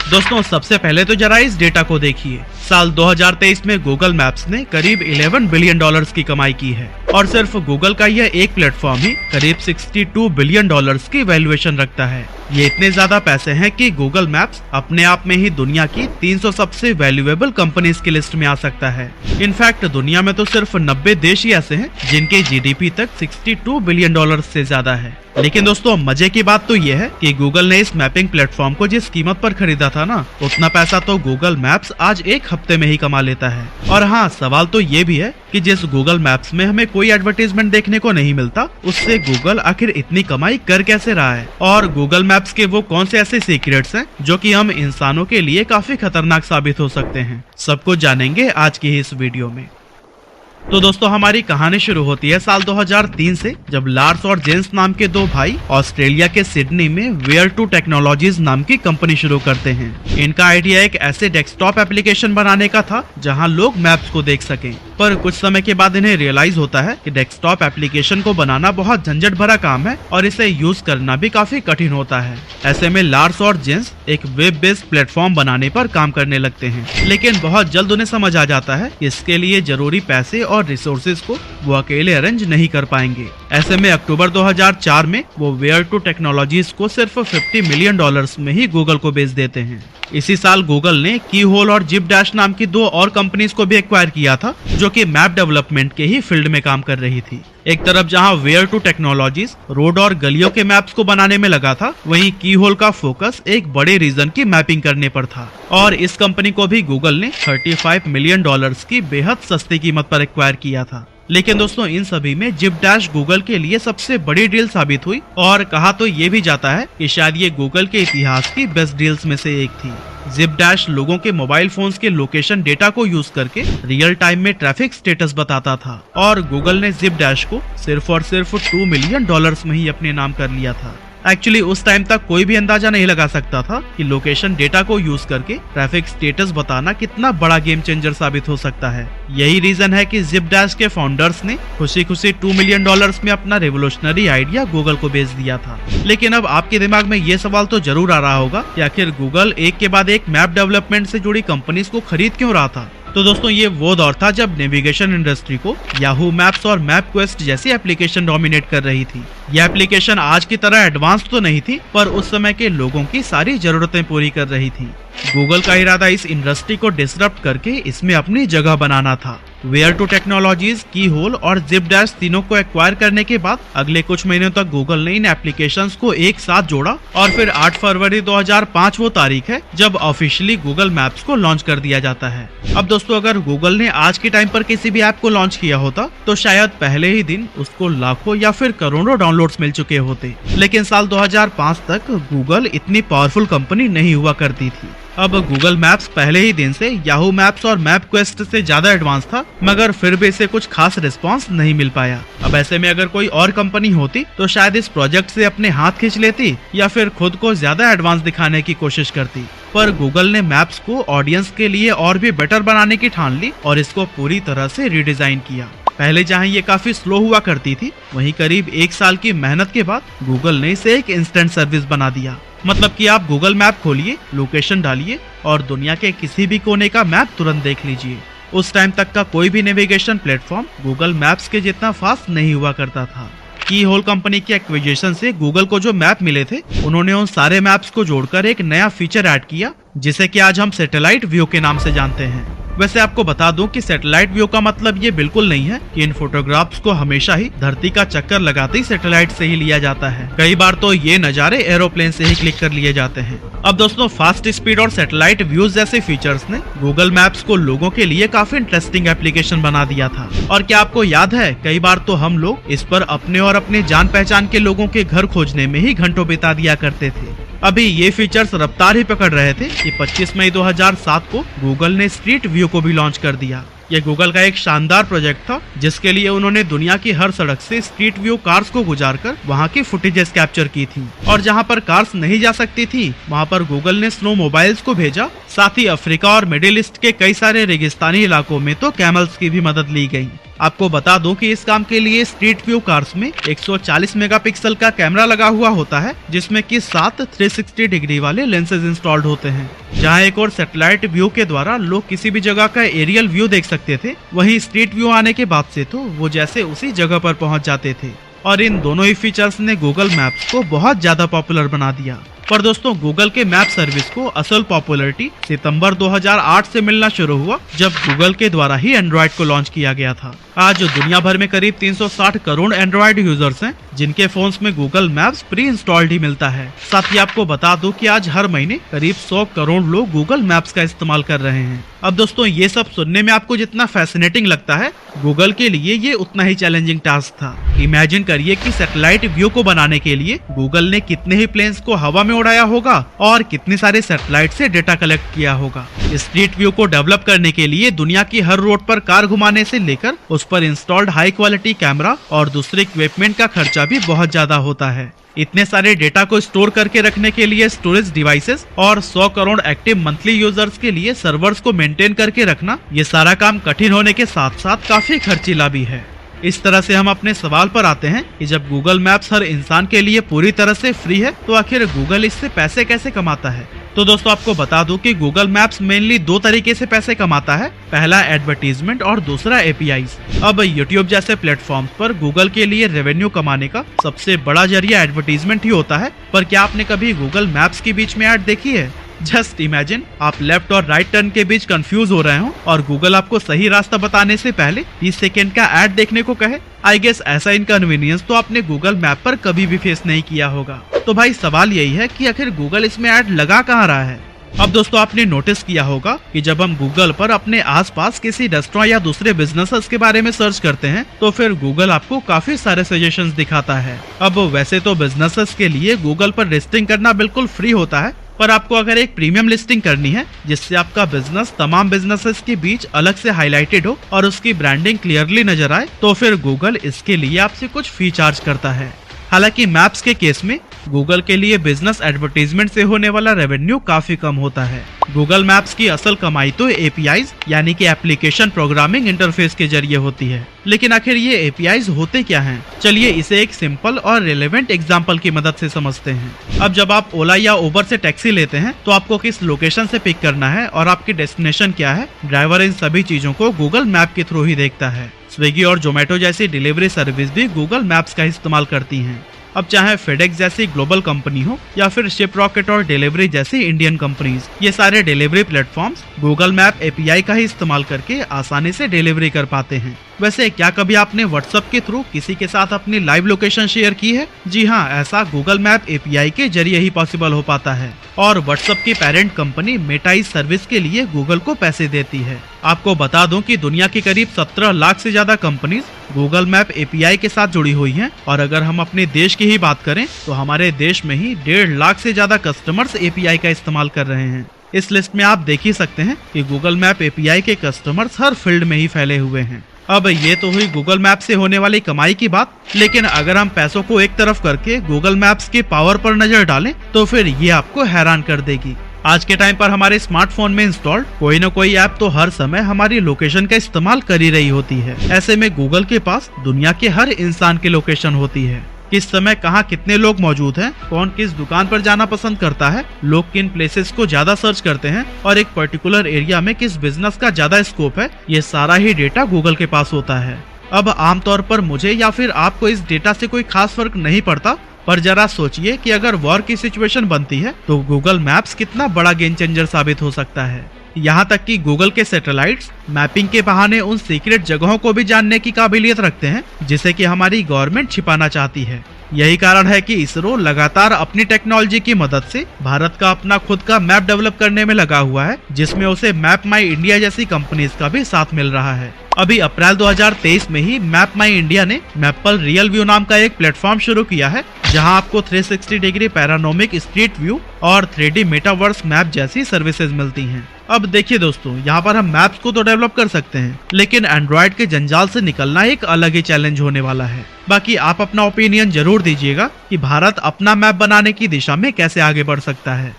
दोस्तों सबसे पहले तो जरा इस डेटा को देखिए। साल 2023 में गूगल मैप्स ने करीब 11 बिलियन डॉलर्स की कमाई की है और सिर्फ गूगल का यह एक प्लेटफॉर्म ही करीब 62 बिलियन डॉलर्स की वैल्यूएशन रखता है। ये इतने ज्यादा पैसे हैं कि गूगल मैप्स अपने आप में ही दुनिया की 300 सबसे वैल्यूएबल कंपनीज की लिस्ट में आ सकता है। इनफैक्ट दुनिया में तो सिर्फ 90 देश ही ऐसे हैं जिनके जीडीपी तक 62 बिलियन डॉलर्स से ज्यादा है। लेकिन दोस्तों मजे की बात तो ये है कि गूगल ने इस मैपिंग प्लेटफॉर्म को जिस कीमत पर खरीदा था ना, उतना पैसा तो गूगल मैप्स आज एक हफ्ते में ही कमा लेता है। और हाँ, सवाल तो ये भी है कि जिस गूगल मैप्स में हमें कोई एडवर्टीजमेंट देखने को नहीं मिलता, उससे गूगल आखिर इतनी कमाई कर कैसे रहा है, और गूगल मैप्स के वो कौन से ऐसे सीक्रेट्स हैं जो कि हम इंसानों के लिए काफी खतरनाक साबित हो सकते हैं। सब कुछ जानेंगे आज की इस वीडियो में। तो दोस्तों हमारी कहानी शुरू होती है साल 2003 से, जब लार्स और जेम्स नाम के दो भाई ऑस्ट्रेलिया के सिडनी में वेयर टू टेक्नोलॉजीज नाम की कंपनी शुरू करते हैं। इनका आइडिया एक ऐसे डेस्कटॉप एप्लीकेशन बनाने का था जहां लोग मैप्स को देख सकें। पर कुछ समय के बाद इन्हें रियलाइज होता है कि डेस्कटॉप एप्लीकेशन को बनाना बहुत झंझट भरा काम है और इसे यूज करना भी काफी कठिन होता है। ऐसे में लार्स और जेम्स एक वेब बेस्ड प्लेटफॉर्म बनाने पर काम करने लगते हैं, लेकिन बहुत जल्द उन्हें समझ आ जाता है कि इसके लिए जरूरी पैसे और रिसोर्सेज को वो अकेले अरेंज नहीं कर पाएंगे। ऐसे में अक्टूबर 2004 में वो वेयर टू टेक्नोलॉजीज को सिर्फ 50 मिलियन डॉलर्स में ही गूगल को बेच देते हैं। इसी साल गूगल ने की होल और जिप डैश नाम की दो और कंपनीज को भी एक्वायर किया था, जो कि मैप डेवलपमेंट के ही फील्ड में काम कर रही थी। एक तरफ जहां वेयर टू टेक्नोलॉजीज रोड और गलियों के मैप्स को बनाने में लगा था, वहीं की होल का फोकस एक बड़े रीजन की मैपिंग करने पर था। और इस कंपनी को भी गूगल ने 35 मिलियन डॉलर्स की बेहद सस्ती कीमत पर एक्वायर किया था। लेकिन दोस्तों इन सभी में जिप डैश गूगल के लिए सबसे बड़ी डील साबित हुई, और कहा तो ये भी जाता है कि शायद ये गूगल के इतिहास की बेस्ट डील्स में से एक थी। जिप डैश लोगों के मोबाइल फोन्स के लोकेशन डेटा को यूज करके रियल टाइम में ट्रैफिक स्टेटस बताता था, और गूगल ने जिप डैश को सिर्फ और सिर्फ 2 मिलियन डॉलर्स में ही अपने नाम कर लिया था। एक्चुअली उस टाइम तक कोई भी अंदाजा नहीं लगा सकता था कि लोकेशन डेटा को यूज करके ट्रैफिक स्टेटस बताना कितना बड़ा गेम चेंजर साबित हो सकता है। यही रीजन है कि जिप डैश के फाउंडर्स ने खुशी खुशी 2 मिलियन डॉलर्स में अपना रेवोल्यूशनरी आइडिया गूगल को बेच दिया था। लेकिन अब आपके दिमाग में ये सवाल तो जरूर आ रहा होगा कि आखिर गूगल एक के बाद एक मैप डेवलपमेंट से जुड़ी कंपनीज को खरीद क्यों रहा था। तो दोस्तों ये वो दौर था जब नेविगेशन इंडस्ट्री को याहू मैप्स और मैप क्वेस्ट जैसी एप्लीकेशन डोमिनेट कर रही थी। यह एप्लीकेशन आज की तरह एडवांस तो नहीं थी, पर उस समय के लोगों की सारी जरूरतें पूरी कर रही थी। गूगल का इरादा इस इंडस्ट्री को डिसरप्ट करके इसमें अपनी जगह बनाना था। वेयर टू टेक्नोलॉजीज, की होल और जिप डैश तीनों को एक्वायर करने के बाद अगले कुछ महीनों तक गूगल ने इन एप्लीकेशंस को एक साथ जोड़ा, और फिर 8 फरवरी 2005 वो तारीख है जब ऑफिशियली गूगल मैप्स को लॉन्च कर दिया जाता है। अब दोस्तों अगर गूगल ने आज के टाइम पर किसी भी ऐप को लॉन्च किया होता तो शायद पहले ही दिन उसको लाखों या फिर करोड़ों डाउनलोड्स मिल चुके होते। लेकिन साल 2005 तक गूगल इतनी पावरफुल कंपनी नहीं हुआ करती थी। अब गूगल मैप्स पहले ही दिन से याहू मैप्स और मैप क्वेस्ट से ज्यादा एडवांस था, मगर फिर भी इसे कुछ खास रिस्पांस नहीं मिल पाया। अब ऐसे में अगर कोई और कंपनी होती तो शायद इस प्रोजेक्ट से अपने हाथ खींच लेती या फिर खुद को ज्यादा एडवांस दिखाने की कोशिश करती। पर गूगल ने मैप्स को ऑडियंस के लिए और भी बेटर बनाने की ठान ली और इसको पूरी तरह से रीडिजाइन किया। पहले जहां ये काफी स्लो हुआ करती थी, वहीं करीब 1 साल की मेहनत के बाद गूगल ने इसे एक इंस्टेंट सर्विस बना दिया। मतलब कि आप गूगल मैप खोलिए, लोकेशन डालिए और दुनिया के किसी भी कोने का मैप तुरंत देख लीजिए। उस टाइम तक का कोई भी नेविगेशन प्लेटफॉर्म गूगल मैप्स के जितना फास्ट नहीं हुआ करता था। की होल कंपनी की एक्विजिशन से गूगल को जो मैप मिले थे, उन्होंने उन सारे मैप्स को जोड़कर एक नया फीचर ऐड किया, जिसे कि आज हम सैटेलाइट व्यू के नाम से जानते हैं। वैसे आपको बता दूं कि सैटेलाइट व्यू का मतलब ये बिल्कुल नहीं है कि इन फोटोग्राफ्स को हमेशा ही धरती का चक्कर लगाते ही सैटेलाइट से ही लिया जाता है। कई बार तो ये नज़ारे एरोप्लेन से ही क्लिक कर लिए जाते हैं। अब दोस्तों फास्ट स्पीड और सैटेलाइट व्यूज जैसे फीचर्स ने गूगल मैप्स को लोगों के लिए काफी इंटरेस्टिंग एप्लीकेशन बना दिया था। और क्या आपको याद है, कई बार तो हम लोग इस पर अपने और अपने जान पहचान के लोगों के घर खोजने में ही घंटों बिता दिया करते थे। अभी ये फीचर्स रफ्तार ही पकड़ रहे थे कि 25 मई 2007 को गूगल ने स्ट्रीट व्यू को भी लॉन्च कर दिया। ये गूगल का एक शानदार प्रोजेक्ट था, जिसके लिए उन्होंने दुनिया की हर सड़क से स्ट्रीट व्यू कार्स को गुजारकर वहां की फुटेजेस कैप्चर की थी। और जहां पर कार्स नहीं जा सकती थी, वहां पर गूगल ने स्नो मोबाइल्स को भेजा। साथ ही अफ्रीका और मिडिल ईस्ट के कई सारे रेगिस्तानी इलाकों में तो कैमल्स की भी मदद ली गई। आपको बता दूं कि इस काम के लिए स्ट्रीट व्यू कार्स में 140 मेगापिक्सल का कैमरा लगा हुआ होता है, जिसमें कि 7 360 डिग्री वाले लेंसेज इंस्टॉल्ड होते हैं। जहां एक और सैटेलाइट व्यू के द्वारा लोग किसी भी जगह का एरियल व्यू देख सकते थे, वहीं स्ट्रीट व्यू आने के बाद से तो वो जैसे उसी जगह पर पहुंच जाते थे। और इन दोनों ही फीचर्स ने गूगल मैप्स को बहुत ज्यादा पॉपुलर बना दिया। पर दोस्तों, गूगल के मैप सर्विस को असल पॉपुलैरिटी सितंबर 2008 से मिलना शुरू हुआ, जब गूगल के द्वारा ही एंड्रॉइड को लॉन्च किया गया था। आज दुनिया भर में करीब 360 करोड़ एंड्रॉइड यूजर्स हैं, जिनके फोन्स में गूगल मैप्स प्री इंस्टॉल्ड ही मिलता है। साथ ही आपको बता दूं कि आज हर महीने करीब 100 करोड़ लोग गूगल मैप्स का इस्तेमाल कर रहे हैं। अब दोस्तों, ये सब सुनने में आपको जितना फैसिनेटिंग लगता है, गूगल के लिए ये उतना ही चैलेंजिंग टास्क था। इमेजिन करिए कि सैटेलाइट व्यू को बनाने के लिए गूगल ने कितने ही प्लेन्स को हवा में उड़ाया होगा और कितने सारे सैटेलाइट से डेटा कलेक्ट किया होगा। स्ट्रीट व्यू को डेवलप करने के लिए दुनिया की हर रोड पर कार घुमाने से लेकर उस पर इंस्टॉल्ड हाई क्वालिटी कैमरा और दूसरे इक्विपमेंट का खर्चा भी बहुत ज्यादा होता है। इतने सारे डेटा को स्टोर करके रखने के लिए स्टोरेज डिवाइसेस और 100 करोड़ एक्टिव मंथली यूजर्स के लिए सर्वर्स को मेंटेन करके रखना, ये सारा काम कठिन होने के साथ साथ काफी खर्चीला भी है। इस तरह से हम अपने सवाल पर आते हैं कि जब गूगल मैप्स हर इंसान के लिए पूरी तरह से फ्री है, तो आखिर गूगल इससे पैसे कैसे कमाता है? तो दोस्तों, आपको बता दूं कि गूगल मैप्स मेनली 2 तरीके से पैसे कमाता है। पहला एडवर्टीजमेंट और दूसरा एपीआईज। अब यूट्यूब जैसे प्लेटफॉर्म पर गूगल के लिए रेवेन्यू कमाने का सबसे बड़ा जरिया एडवर्टीजमेंट ही होता है। पर क्या आपने कभी गूगल मैप्स के बीच में ऐड देखी है? जस्ट इमेजिन आप लेफ्ट और राइट टर्न के बीच कंफ्यूज हो रहे हो और गूगल आपको सही रास्ता बताने से पहले 30 सेकेंड का ऐड देखने को कहे। आई गेस ऐसा इनकन्वीनियंस तो आपने गूगल मैप पर कभी भी फेस नहीं किया होगा। तो भाई, सवाल यही है कि आखिर गूगल इसमें ऐड लगा कहाँ रहा है? अब दोस्तों, आपने नोटिस किया होगा कि जब हम गूगल पर अपने आसपास किसी रेस्टोरेंट या दूसरे बिजनेसेस के बारे में सर्च करते हैं, तो फिर गूगल आपको काफी सारे सजेशंस दिखाता है। अब वैसे तो बिजनेसेस के लिए गूगल पर लिस्टिंग करना बिल्कुल फ्री होता है, पर आपको अगर एक प्रीमियम लिस्टिंग करनी है जिससे आपका बिजनेस तमाम बिजनेसेस के बीच अलग से हाईलाइटेड हो और उसकी ब्रांडिंग क्लियरली नजर आए, तो फिर गूगल इसके लिए आपसे कुछ फी चार्ज करता है। हालांकि मैप्स के केस में गूगल के लिए बिजनेस एडवर्टीजमेंट से होने वाला रेवेन्यू काफी कम होता है। गूगल मैप्स की असल कमाई तो एपीआईज यानी कि एप्लीकेशन प्रोग्रामिंग इंटरफेस के जरिए होती है। लेकिन आखिर ये एपीआईज होते क्या हैं? चलिए इसे एक सिंपल और रिलेवेंट एग्जांपल की मदद से समझते हैं। अब जब आप ओला या उबर से टैक्सी लेते हैं, तो आपको किस लोकेशन से पिक करना है और आपकी डेस्टिनेशन क्या है, ड्राइवर इन सभी चीजों को गूगल मैप के थ्रू ही देखता है। स्विगी और जोमेटो जैसी डिलीवरी सर्विस भी गूगल मैप्स का इस्तेमाल करती हैं। अब चाहे फेडेक्स जैसी ग्लोबल कंपनी हो या फिर शिप रॉकेट और डिलीवरी जैसी इंडियन कंपनीज, ये सारे delivery platforms Google map API का ही इस्तेमाल करके आसानी से डिलीवरी कर पाते हैं। वैसे क्या कभी आपने व्हाट्सएप के थ्रू किसी के साथ अपनी लाइव लोकेशन शेयर की है? जी हाँ, ऐसा गूगल मैप एपीआई के जरिए ही पॉसिबल हो पाता है। और व्हाट्सएप की पेरेंट कंपनी मेटा इस सर्विस के लिए गूगल को पैसे देती है। आपको बता दूं कि दुनिया की करीब 17 लाख से ज्यादा कंपनीज गूगल मैप एपीआई के साथ जुड़ी हुई हैं। और अगर हम अपने देश की ही बात करें, तो हमारे देश में ही 1.5 लाख से ज्यादा कस्टमर्स एपीआई का इस्तेमाल कर रहे हैं। इस लिस्ट में आप देख ही सकते हैं कि गूगल मैप एपीआई के कस्टमर्स हर फील्ड में ही फैले हुए हैं। अब ये तो हुई गूगल मैप से होने वाली कमाई की बात, लेकिन अगर हम पैसों को एक तरफ करके गूगल मैप्स के पावर पर नजर डालें, तो फिर ये आपको हैरान कर देगी। आज के टाइम पर हमारे स्मार्टफोन में इंस्टॉल्ड कोई न कोई ऐप तो हर समय हमारी लोकेशन का इस्तेमाल कर ही रही होती है। ऐसे में गूगल के पास दुनिया के हर इंसान की लोकेशन होती है। किस समय कहाँ कितने लोग मौजूद हैं, कौन किस दुकान पर जाना पसंद करता है, लोग किन प्लेसेस को ज्यादा सर्च करते हैं और एक पर्टिकुलर एरिया में किस बिजनेस का ज्यादा स्कोप है, ये सारा ही डेटा गूगल के पास होता है। अब आमतौर पर मुझे या फिर आपको इस डेटा से कोई खास फर्क नहीं पड़ता, पर जरा सोचिए कि अगर वॉर की सिचुएशन बनती है तो गूगल मैप्स कितना बड़ा गेम चेंजर साबित हो सकता है। यहाँ तक कि गूगल के सैटेलाइट्स मैपिंग के बहाने उन सीक्रेट जगहों को भी जानने की काबिलियत रखते हैं जिसे कि हमारी गवर्नमेंट छिपाना चाहती है। यही कारण है कि इसरो लगातार अपनी टेक्नोलॉजी की मदद से भारत का अपना खुद का मैप डेवलप करने में लगा हुआ है, जिसमें उसे मैप माई इंडिया जैसी कंपनीज का भी साथ मिल रहा है। अभी अप्रैल 2023 में ही मैप माई इंडिया ने मैपल रियल व्यू नाम का एक प्लेटफॉर्म शुरू किया है, जहां आपको 360 डिग्री पैरानोमिक स्ट्रीट व्यू और 3D मेटावर्स मैप जैसी सर्विसेज मिलती हैं। अब देखिए दोस्तों, यहाँ पर हम मैप्स को तो डेवलप कर सकते हैं, लेकिन एंड्रॉइड के जंजाल से निकलना एक अलग ही चैलेंज होने वाला है। बाकी आप अपना ओपिनियन जरूर दीजिएगा कि भारत अपना मैप बनाने की दिशा में कैसे आगे बढ़ सकता है।